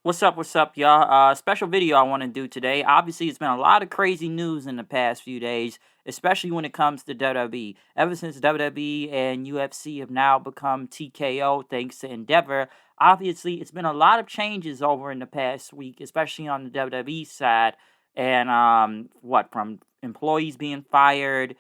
What's up, y'all? Special video I want to do today. Obviously, it's been a lot of crazy news in the past few days, especially when it comes to WWE. Ever since WWE and UFC have now become TKO thanks to Endeavor, obviously, it's been a lot of changes over in the past week, especially on the WWE side. And from employees being fired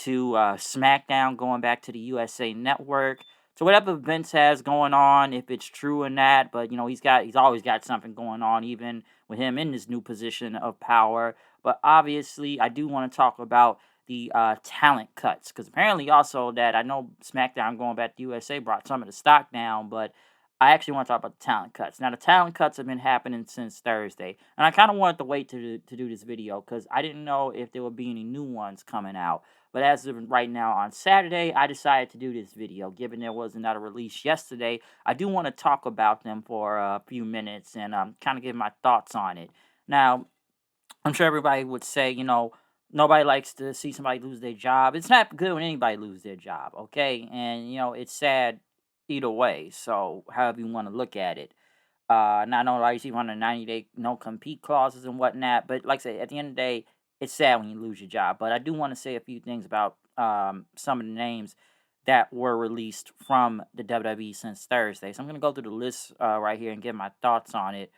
to SmackDown going back to the USA Network. So whatever Vince has going on, if it's true or not, but he's always got something going on, even with him in this new position of power. But obviously, I do want to talk about the talent cuts, because apparently also that I know SmackDown going back to USA brought some of the stock down, but I actually want to talk about the talent cuts. Now the talent cuts have been happening since Thursday, and I kind of wanted to wait to do this video because I didn't know if there would be any new ones coming out. But as of right now on Saturday, I decided to do this video. Given there was another release yesterday, I do want to talk about them for a few minutes and kind of give my thoughts on it. Now, I'm sure everybody would say, nobody likes to see somebody lose their job. It's not good when anybody lose their job, okay? And, it's sad either way. So, however you want to look at it. Not only are you on the 90-day no compete clauses and whatnot, but like I said, at the end of the day, it's sad when you lose your job. But I do want to say a few things about some of the names that were released from the WWE since Thursday. So I'm going to go through the list right here and give my thoughts on it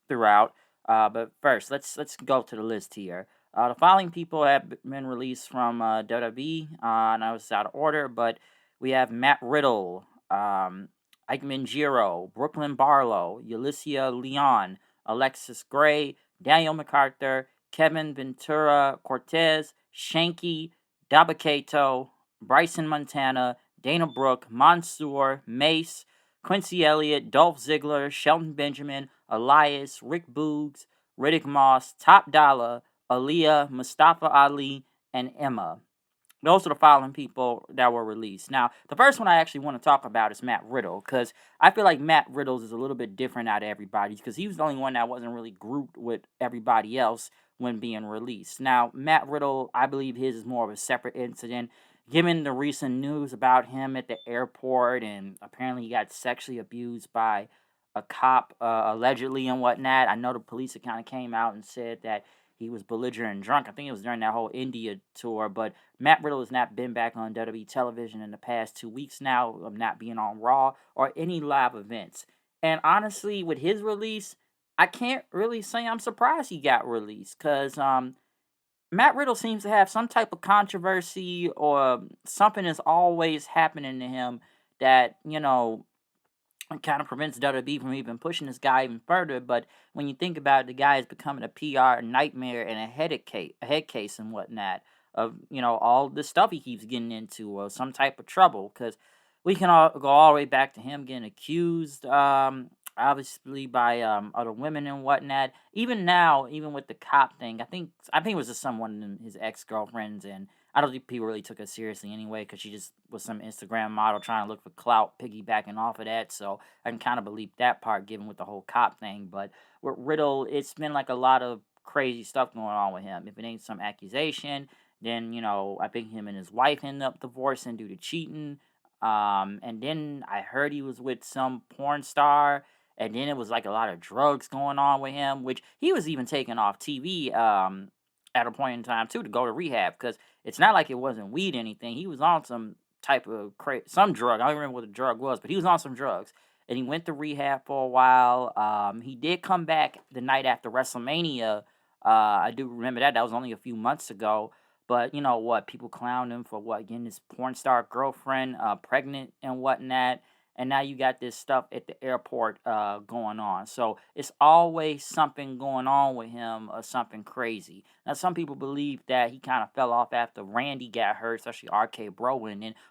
throughout. But first, let's go to the list here. The following people have been released from WWE. And I was out of order, but we have Matt Riddle, Ike Manjiro, Brooklyn Barlow, Ulysses Leon, Alexis Gray, Daniel MacArthur, Kevin Ventura Cortez, Shanky, Dabakato, Bryson Montana, Dana Brooke, Mansoor, Mace, Quincy Elliott, Dolph Ziggler, Shelton Benjamin, Elias, Rick Boogs, Riddick Moss, Top Dollar, Aaliyah, Mustafa Ali, and Emma. Those are the following people that were released. Now, the first one I actually want to talk about is Matt Riddle, because I feel like Matt Riddle's is a little bit different out of everybody's, because he was the only one that wasn't really grouped with everybody else when being released. Now, Matt Riddle, I believe his is more of a separate incident, given the recent news about him at the airport, and apparently he got sexually abused by a cop, allegedly, and whatnot. I know the police kind of came out and said that he was belligerent and drunk. I think it was during that whole India tour, but Matt Riddle has not been back on WWE television in the past 2 weeks now, of not being on Raw or any live events. And honestly, with his release, I can't really say I'm surprised he got released, because Matt Riddle seems to have some type of controversy, or something is always happening to him that, kind of prevents WWE from even pushing this guy even further. But when you think about it, the guy is becoming a PR nightmare and a head case and whatnot of, all the stuff he keeps getting into, or some type of trouble. Because we can all go all the way back to him getting accused, obviously by other women and whatnot. Even now, even with the cop thing, I think it was just someone, his ex girlfriends, and I don't think people really took her seriously anyway, because she just was some Instagram model trying to look for clout, piggybacking off of that. So I can kind of believe that part, given with the whole cop thing. But with Riddle, it's been like a lot of crazy stuff going on with him. If it ain't some accusation, then I think him and his wife ended up divorcing due to cheating. And then I heard he was with some porn star, and then it was like a lot of drugs going on with him, which he was even taken off TV at a point in time too, to go to rehab, because it's not like it wasn't weed or anything. He was on some type of some drug. I don't remember what the drug was, but he was on some drugs, and he went to rehab for a while. He did come back the night after WrestleMania. I do remember that. That was only a few months ago. But you know what? People clowned him for getting his porn star girlfriend pregnant and whatnot. And now you got this stuff at the airport going on. So it's always something going on with him, or something crazy. Now, some people believe that he kind of fell off after Randy got hurt, especially RK Bro,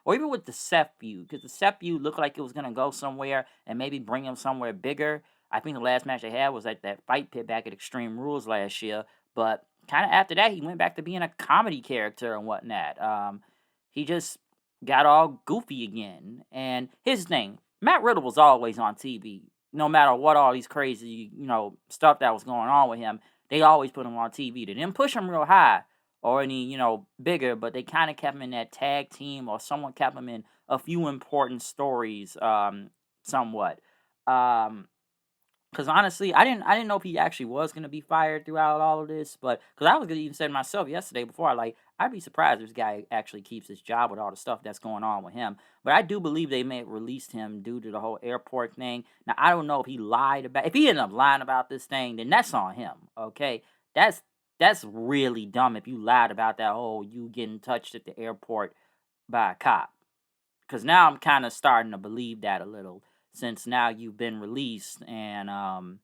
or even with the Seth feud, because the Seth feud looked like it was going to go somewhere and maybe bring him somewhere bigger. I think the last match they had was at that fight pit back at Extreme Rules last year. But kind of after that, he went back to being a comedy character and whatnot. He just got all goofy again. And his thing, Matt Riddle was always on TV. No matter what all these crazy, stuff that was going on with him, they always put him on TV. They didn't push him real high or any, bigger, but they kind of kept him in that tag team, or someone kept him in a few important stories, somewhat. Um, Because honestly, I didn't know if he actually was gonna be fired throughout all of this, but because I was gonna even say to myself yesterday before, I'd be surprised if this guy actually keeps his job with all the stuff that's going on with him. But I do believe they may have released him due to the whole airport thing. Now I don't know if he lied about. If he ended up lying about this thing, then that's on him. Okay, that's that's really dumb if you lied about that whole you getting touched at the airport by a cop. Because now I'm kind of starting to believe that a little, since now you've been released and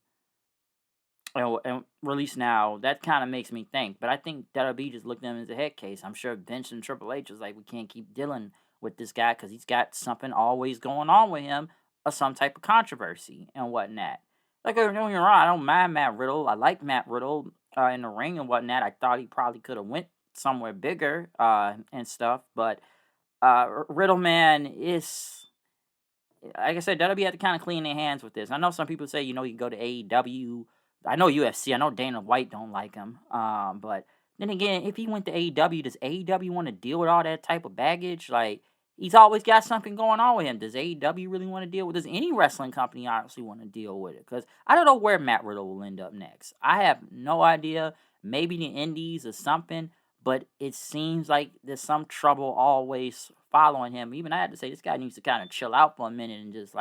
released now. That kind of makes me think. But I think WWE just looked at him as a head case. I'm sure Vince and Triple H was like, we can't keep dealing with this guy because he's got something always going on with him, or some type of controversy and whatnot. Like, don't get me wrong, I don't mind Matt Riddle. I like Matt Riddle in the ring and whatnot. I thought he probably could have went somewhere bigger and stuff, but Riddle, man, is, like I said, WWE had to kind of clean their hands with this. I know some people say, you can go to AEW. I know UFC. I know Dana White don't like him. But then again, if he went to AEW, does AEW want to deal with all that type of baggage? Like, he's always got something going on with him. Does AEW really want to deal with? Does any wrestling company honestly want to deal with it? Because I don't know where Matt Riddle will end up next. I have no idea. Maybe the Indies or something. But it seems like there's some trouble always following him. Even I had to say, this guy needs to kind of chill out for a minute and just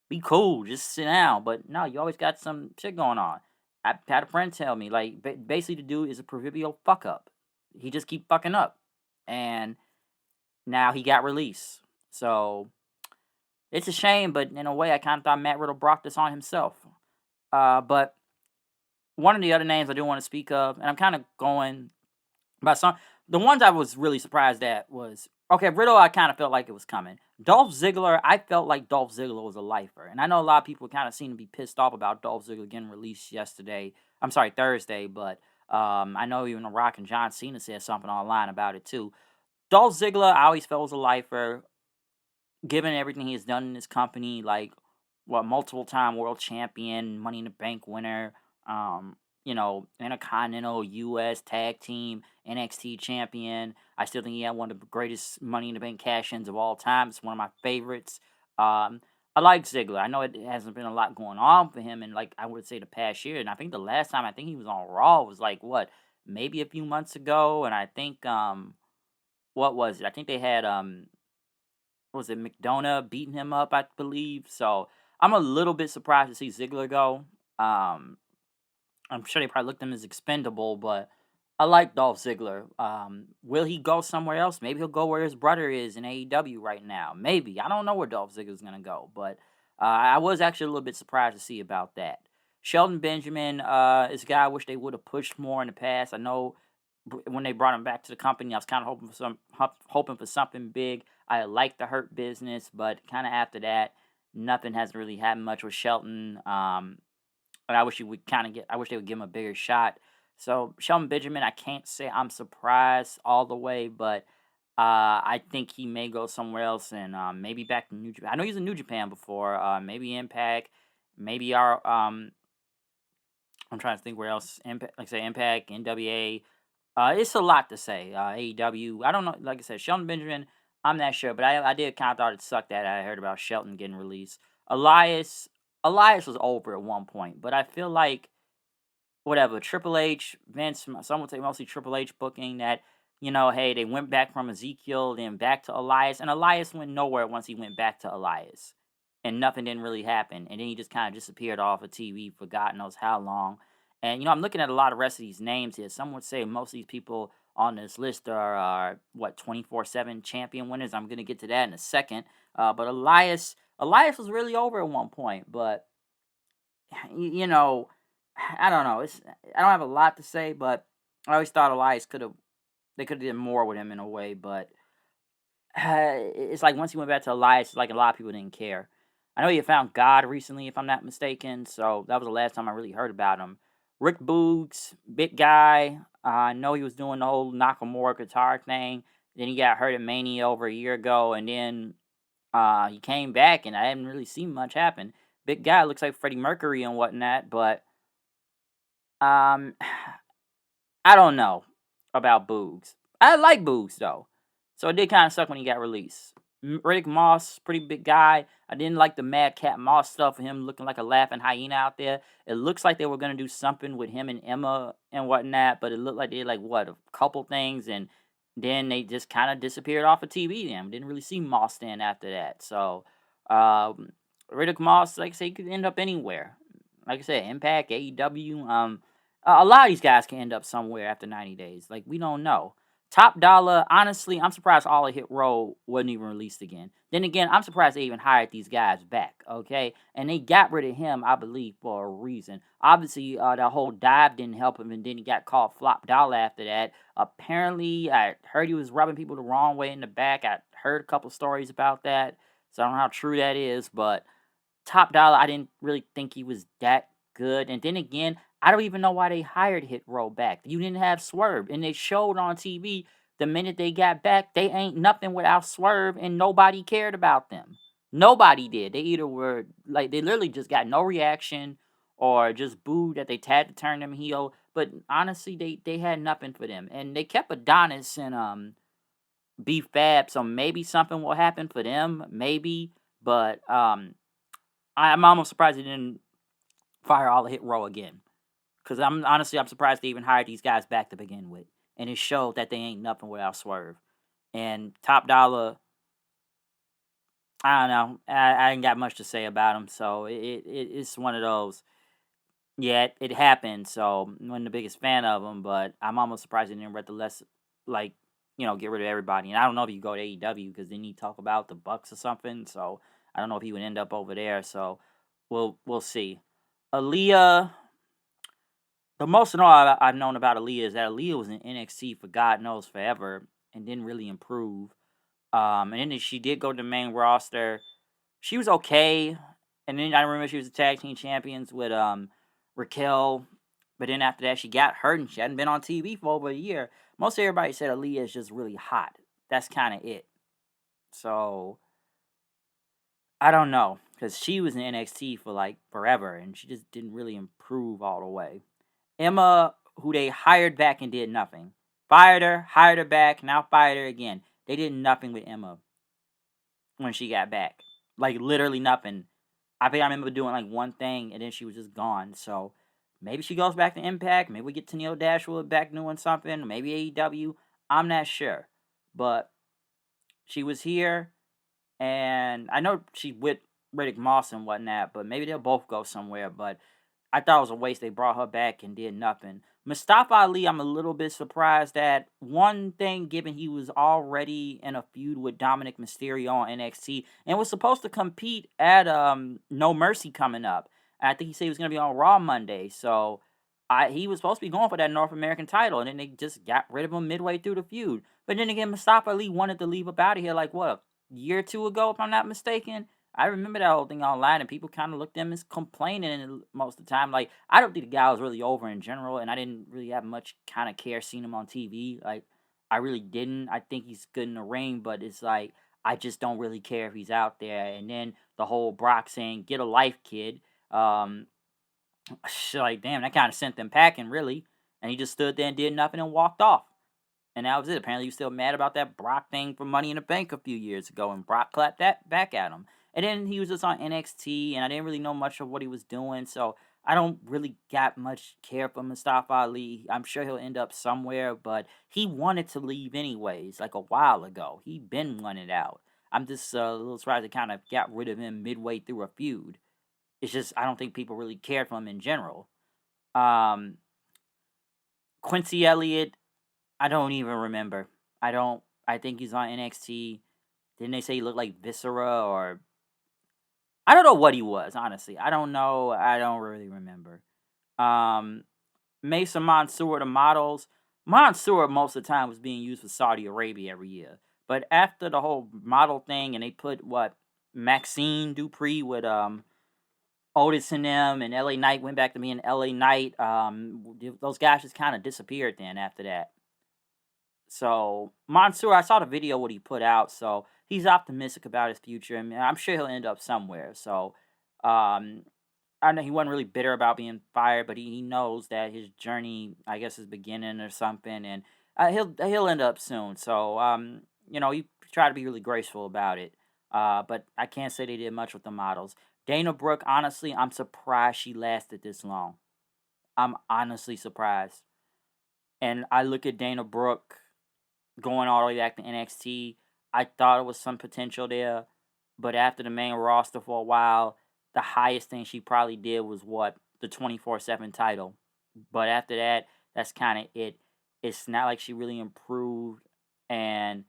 be cool, just sit down. But no, you always got some shit going on. I had a friend tell me, like, basically the dude is a proverbial fuck up. He just keep fucking up, and now he got released. So it's a shame, but in a way, I kind of thought Matt Riddle brought this on himself. But one of the other names I do want to speak of, and I'm kind of going by some, the ones I was really surprised at was, okay, Riddle, I kind of felt like it was coming. Dolph Ziggler, I felt like Dolph Ziggler was a lifer. And I know a lot of people kind of seem to be pissed off about Dolph Ziggler getting released Thursday, but I know even The Rock and John Cena said something online about it too. Dolph Ziggler, I always felt was a lifer, given everything he has done in his company, like, multiple time world champion, Money in the Bank winner, Intercontinental US Tag Team, NXT champion. I still think he had one of the greatest Money in the Bank cash-ins of all time. It's one of my favorites. I like Ziggler. I know it hasn't been a lot going on for him in, like, I would say the past year. And I think the last time I think he was on Raw was like, what, maybe a few months ago. And I think what was it? I think they had was it McDonough beating him up, I believe. So I'm a little bit surprised to see Ziggler go. I'm sure they probably looked at him as expendable, but I like Dolph Ziggler. Will he go somewhere else? Maybe he'll go where his brother is in AEW right now. Maybe. I don't know where Dolph Ziggler's going to go, but I was actually a little bit surprised to see about that. Shelton Benjamin is a guy I wish they would have pushed more in the past. I know when they brought him back to the company, I was kind of hoping for something big. I like the Hurt Business, but kind of after that, nothing has really happened much with Shelton. But I wish he would I wish they would give him a bigger shot. So Shelton Benjamin, I can't say I'm surprised all the way, but I think he may go somewhere else and maybe back to New Japan. I know he's in New Japan before. Maybe Impact, maybe our I'm trying to think where else. Impact, like I say, Impact, NWA. It's a lot to say. AEW. I don't know. Like I said, Shelton Benjamin. I'm not sure, but I did kind of thought it sucked that I heard about Shelton getting released. Elias. Elias was over at one point, but I feel like whatever Triple H, Vince, some would say mostly Triple H booking that. Hey, they went back from Ezekiel, then back to Elias, and Elias went nowhere once he went back to Elias, and nothing didn't really happen, and then he just kind of disappeared off of TV for God knows how long. And I'm looking at a lot of rest of these names here. Some would say most of these people on this list are what 24/7 champion winners. I'm gonna get to that in a second. But Elias was really over at one point, but I don't know. I don't have a lot to say, but I always thought Elias they could have did more with him in a way, but it's like once he went back to Elias, it's like a lot of people didn't care. I know he found God recently, if I'm not mistaken, so that was the last time I really heard about him. Rick Boogs, big guy. I know he was doing the whole Nakamura guitar thing. Then he got hurt at Mania over a year ago, and then he came back, and I haven't really seen much happen. Big guy, looks like Freddie Mercury and whatnot, but um, I don't know about Boogs. I like Boogs though, so it did kind of suck when he got released. Riddick Moss, pretty big guy. I didn't like the Mad Cat Moss stuff of him looking like a laughing hyena out there. It looks like they were gonna do something with him and Emma and whatnot, but it looked like they did like what a couple things, and then they just kind of disappeared off of TV. Then didn't really see Moss then after that. So um, Riddick Moss, like I say, he could end up anywhere. Like I said, Impact, AEW. A lot of these guys can end up somewhere after 90 days. Like we don't know. Top Dollar, honestly, I'm surprised All Hit Row wasn't even released again. Then again, I'm surprised they even hired these guys back, okay? And they got rid of him, I believe, for a reason. Obviously, that whole dive didn't help him, and then he got called Flop Dollar after that. Apparently, I heard he was rubbing people the wrong way in the back. I heard a couple stories about that, so I don't know how true that is, but Top Dollar, I didn't really think he was that good. And then again, I don't even know why they hired Hit Row back. You didn't have Swerve, and they showed on TV the minute they got back, they ain't nothing without Swerve, and nobody cared about them. Nobody did. They either were like they literally just got no reaction or just booed that they had to turn them heel. But honestly, they had nothing for them, and they kept Adonis and B Fab, so maybe something will happen for them, maybe. But I'm almost surprised they didn't fire All Hit Row again. Because I'm surprised they even hired these guys back to begin with. And it showed that they ain't nothing without Swerve. And Top Dollar, I don't know. I ain't got much to say about him. So it's one of those. Yeah, it happened. So I'm not the biggest fan of him, but I'm almost surprised they didn't read the less, like, get rid of everybody. And I don't know if you go to AEW because then you talk about the Bucks or something. So I don't know if he would end up over there. So we'll see. Aaliyah, the most of all I've known about Aaliyah is that Aaliyah was in NXT for God knows forever and didn't really improve. And then she did go to the main roster. She was okay, and then I remember she was the tag team champions with Raquel. But then after that, she got hurt and she hadn't been on TV for over a year. Most everybody said Aaliyah is just really hot. That's kind of it. So I don't know, because she was in NXT for like forever, and she just didn't really improve all the way. Emma, who they hired back and did nothing. Fired her, hired her back, now fired her again. They did nothing with Emma when she got back. Like, literally nothing. I think I remember doing, like, one thing, and then she was just gone. So, maybe she goes back to Impact. Maybe we get Tennille Dashwood back doing something. Maybe AEW. I'm not sure. But she was here, and I know she's with Riddick Moss and whatnot, but maybe they'll both go somewhere. But I thought it was a waste. They brought her back and did nothing. Mustafa Ali, I'm a little bit surprised at. One thing, given he was already in a feud with Dominic Mysterio on NXT and was supposed to compete at No Mercy coming up. And I think he said he was going to be on Raw Monday. So he was supposed to be going for that North American title, and then they just got rid of him midway through the feud. But then again, Mustafa Ali wanted to leave up out of here like, what, a year or two ago, if I'm not mistaken? I remember that whole thing online, and people kind of looked at him as complaining most of the time. Like, I don't think the guy was really over in general, and I didn't really have much kind of care seeing him on TV. Like, I really didn't. I think he's good in the ring, but it's like, I just don't really care if he's out there. And then the whole Brock saying, get a life, kid. Um, like, damn, that kind of sent them packing, really. And he just stood there and did nothing and walked off. And that was it. Apparently, he was still mad about that Brock thing from Money in the Bank a few years ago, and Brock clapped that back at him. And then he was just on NXT, and I didn't really know much of what he was doing, so I don't really got much care for Mustafa Ali. I'm sure he'll end up somewhere, but he wanted to leave anyways, like a while ago. He been wanted out. I'm just a little surprised they kind of got rid of him midway through a feud. It's just I don't think people really cared for him in general. Um, Quincy Elliott, I don't even remember. I don't. I think he's on NXT. Didn't they say he looked like Viscera or I don't know what he was, honestly. I don't know. I don't really remember. Um, Mason Mansoor, the models. Mansoor most of the time was being used for Saudi Arabia every year. But after the whole model thing, and they put what Maxine Dupree with Otis and them, and LA Knight went back to being LA Knight. Those guys just kind of disappeared then after that. So Mansoor, I saw the video what he put out, so he's optimistic about his future. I mean, I'm sure he'll end up somewhere. So um, I know he wasn't really bitter about being fired, but he knows that his journey, I guess, is beginning or something, and he'll end up soon. So he try to be really graceful about it. But I can't say they did much with the models. Dana Brooke, honestly, I'm surprised she lasted this long. I'm honestly surprised. And I look at Dana Brooke going all the way back to NXT. I thought it was some potential there, but after the main roster for a while, the highest thing she probably did was what, the 24/7 title. But after that, that's kind of it. It's not like she really improved, and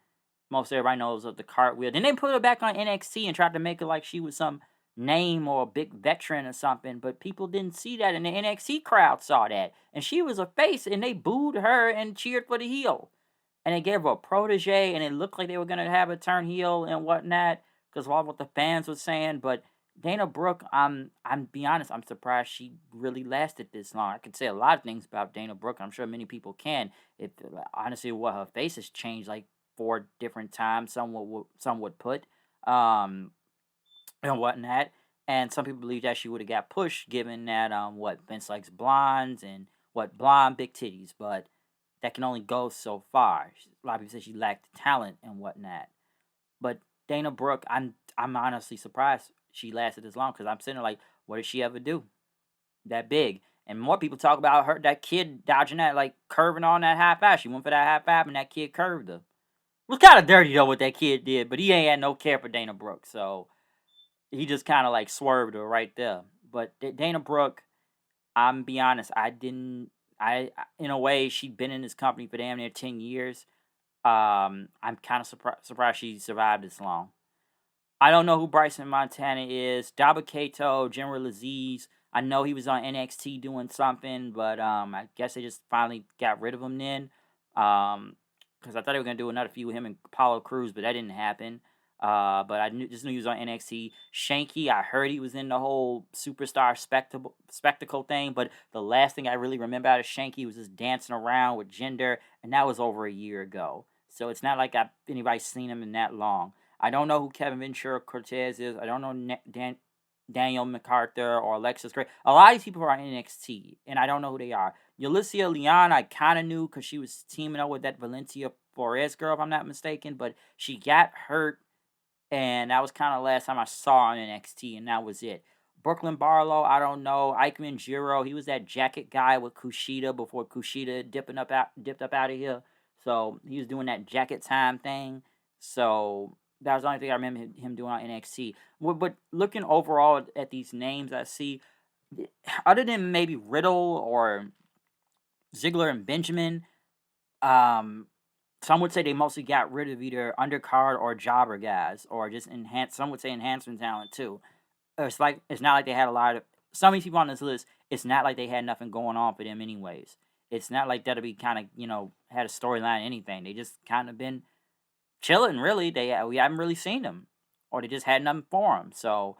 most everybody knows of the cartwheel. Then they put her back on NXT and tried to make her like she was some name or a big veteran or something, but people didn't see that, and the NXT crowd saw that, and she was a face, and they booed her and cheered for the heel, and they gave her a protege, and it looked like they were gonna have her turn heel and whatnot because of all what the fans were saying. But Dana Brooke, I'm be honest, I'm surprised she really lasted this long. I could say a lot of things about Dana Brooke. I'm sure many people can. If honestly, what her face has changed like 4 different times. Some would put, um, and whatnot. And some people believe that she would have got pushed, given that what Vince likes blondes and what blonde big titties, but that can only go so far. A lot of people say she lacked talent and whatnot. But Dana Brooke, I'm honestly surprised she lasted this long because I'm sitting there like, what did she ever do that big? And more people talk about her, that kid dodging that, like curving on that half ass. She went for that half ass and that kid curved her. It was kind of dirty though what that kid did, but he ain't had no care for Dana Brooke, so he just kind of like swerved her right there. But Dana Brooke, I'm be honest, I didn't. In a way, she'd been in this company for damn near 10 years. I'm kind of surprised she survived this long. I don't know who Bryson Montana is. Daba Kato, General Aziz. I know he was on NXT doing something, but I guess they just finally got rid of him then. Because I thought they were gonna do another feud with him and Apollo Crews, but that didn't happen. But just knew he was on NXT. Shanky, I heard he was in the whole superstar spectacle thing, but the last thing I really remember out of Shanky was just dancing around with Jinder, and that was over a year ago. So it's not like anybody's seen him in that long. I don't know who Kevin Ventura Cortez is. I don't know Daniel MacArthur or Alexis Gray. A lot of these people are on NXT, and I don't know who they are. Ulyssa Leon, I kind of knew because she was teaming up with that Valencia Flores girl, if I'm not mistaken, but she got hurt, and that was kind of the last time I saw her on NXT, and that was it. Brooklyn Barlow, I don't know. Ikeman Jiro, he was that jacket guy with Kushida before Kushida dipped up out of here. So he was doing that jacket time thing. So that was the only thing I remember him doing on NXT. But looking overall at these names I see, other than maybe Riddle or Ziggler and Benjamin, um, some would say they mostly got rid of either undercard or jobber guys, or just some would say enhancement talent too. It's not like they had a lot of some of these people on this list. It's not like they had nothing going on for them anyways. It's not like WWE kind of had a storyline or anything. They just kind of been chilling. Really, we haven't really seen them, or they just had nothing for them. So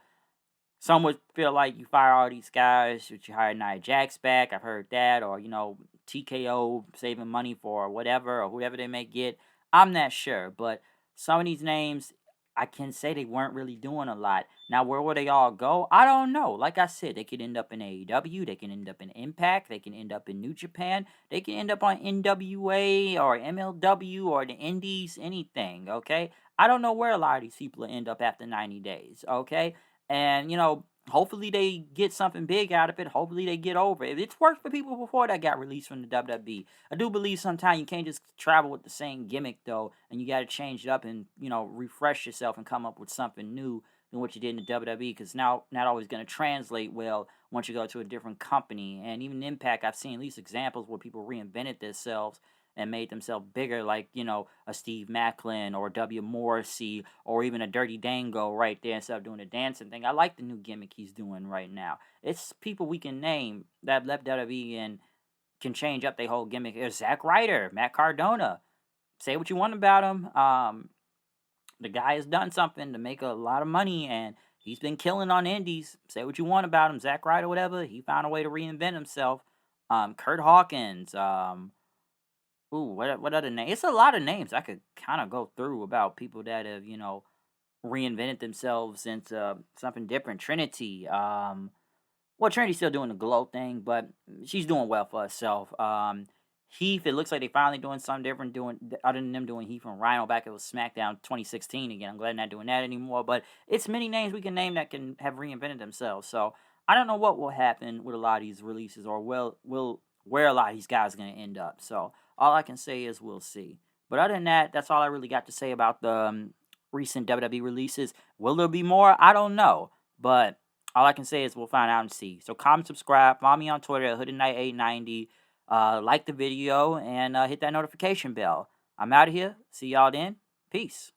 some would feel like you fire all these guys, but you hire Nia Jax back. I've heard that, or TKO saving money for whatever or whoever they may get. I'm not sure, but some of these names, I can say they weren't really doing a lot. Now, where will they all go? I don't know. Like I said, they could end up in AEW, they can end up in Impact, they can end up in New Japan, they can end up on NWA or MLW or the Indies, anything, okay? I don't know where a lot of these people will end up after 90 days, okay? And, hopefully they get something big out of it. Hopefully they get over it. It's worked for people before that got released from the WWE. I do believe sometimes you can't just travel with the same gimmick, though, and you got to change it up and, refresh yourself and come up with something new than what you did in the WWE, because now not always going to translate well once you go to a different company. And even Impact, I've seen at least examples where people reinvented themselves and made themselves bigger, like, a Steve Macklin or W. Morrissey or even a Dirty Dango right there instead of doing the dancing thing. I like the new gimmick he's doing right now. It's people we can name that left WWE and can change up their whole gimmick. There's Zack Ryder, Matt Cardona. Say what you want about him. The guy has done something to make a lot of money, and he's been killing on indies. Say what you want about him, Zack Ryder, whatever. He found a way to reinvent himself. Kurt Hawkins, ooh, what other name? It's a lot of names I could kind of go through about people that have, reinvented themselves into something different. Trinity, well, Trinity's still doing the glow thing, but she's doing well for herself. Heath, it looks like they finally doing something different, doing other than them doing Heath and Rhino back at SmackDown 2016 again. I'm glad they're not doing that anymore. But it's many names we can name that can have reinvented themselves. So I don't know what will happen with a lot of these releases, or will where a lot of these guys are gonna end up. So all I can say is we'll see. But other than that, that's all I really got to say about the recent WWE releases. Will there be more? I don't know. But all I can say is we'll find out and see. So comment, subscribe, follow me on Twitter at HoodedKnight890. Like the video and hit that notification bell. I'm out of here. See y'all then. Peace.